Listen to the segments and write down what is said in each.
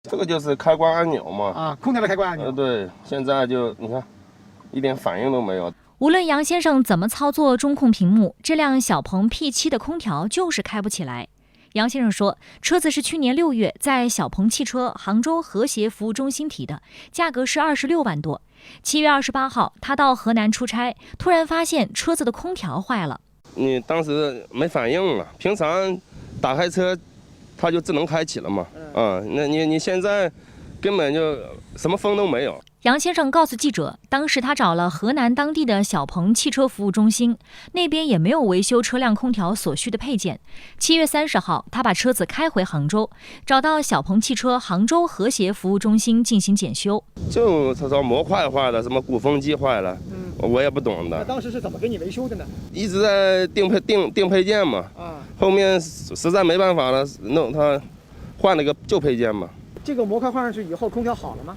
这个就是开关按钮嘛。啊，空调的开关按钮。对，现在就你看，一点反应都没有。无论杨先生怎么操作中控屏幕，这辆小鹏 P7 的空调就是开不起来。杨先生说，车子是去年6月在小鹏汽车杭州和谐服务中心提的，价格是26万多。7月28号，他到河南出差，突然发现车子的空调坏了。你当时没反应啊，平常打开车，它就自能开启了嘛。那你现在根本就什么风都没有。杨先生告诉记者，当时他找了河南当地的小鹏汽车服务中心，那边也没有维修车辆空调所需的配件。7月30号，他把车子开回杭州，找到小鹏汽车杭州和谐服务中心进行检修。就他说模块坏了，什么鼓风机坏了，我也不懂的。那当时是怎么给你维修的呢？一直在定配件嘛。后面实在没办法了，弄他换了个旧配件嘛。这个模块换上去以后，空调好了吗？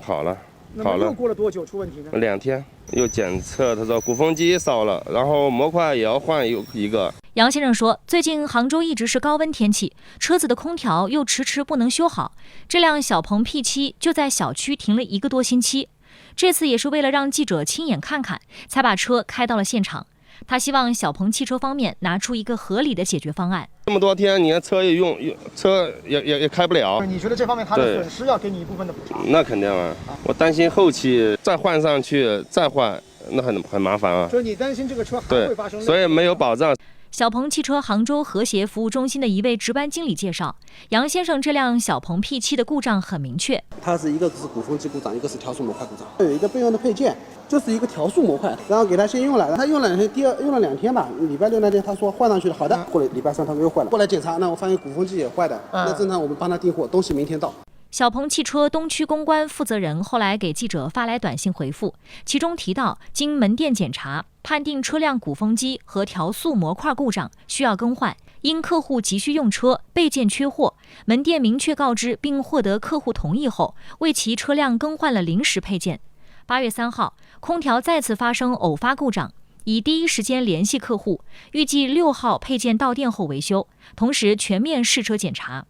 好了。那么又过了多久出问题呢？2天，又检测，他说鼓风机烧了，然后模块也要换一个。杨先生说，最近杭州一直是高温天气，车子的空调又迟迟不能修好，这辆小鹏 P7 就在小区停了1个多星期。这次也是为了让记者亲眼看看，才把车开到了现场。他希望小鹏汽车方面拿出一个合理的解决方案。这么多天，你看车也车也开不了。你觉得这方面他的损失要给你一部分的补偿？那肯定啊，我担心后期再换上去再换，那很麻烦啊。所以你担心这个车还会发生？所以没有保障。小鹏汽车杭州和谐服务中心的一位值班经理介绍，杨先生这辆小鹏 P7 的故障很明确，它是一个是鼓风机故障，一个是调速模块故障。有一个备用的配件，就是一个调速模块，然后给他先用了，他用了2天吧，礼拜6那天他说换上去了，好的，过了礼拜3他又坏了，过来检查，那我发现鼓风机也坏的，那正常我们帮他订货，东西明天到。小鹏汽车东区公关负责人后来给记者发来短信回复，其中提到，经门店检查，判定车辆鼓风机和调速模块故障，需要更换。因客户急需用车，备件缺货，门店明确告知并获得客户同意后，为其车辆更换了临时配件。8月3号，空调再次发生偶发故障，已第一时间联系客户，预计6号配件到店后维修，同时全面试车检查。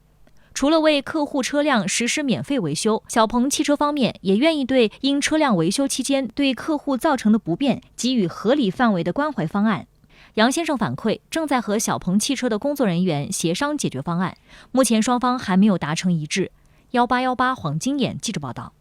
除了为客户车辆实施免费维修，小鹏汽车方面也愿意对因车辆维修期间对客户造成的不便给予合理范围的关怀方案。杨先生反馈，正在和小鹏汽车的工作人员协商解决方案，目前双方还没有达成一致。1818黄金眼记者报道。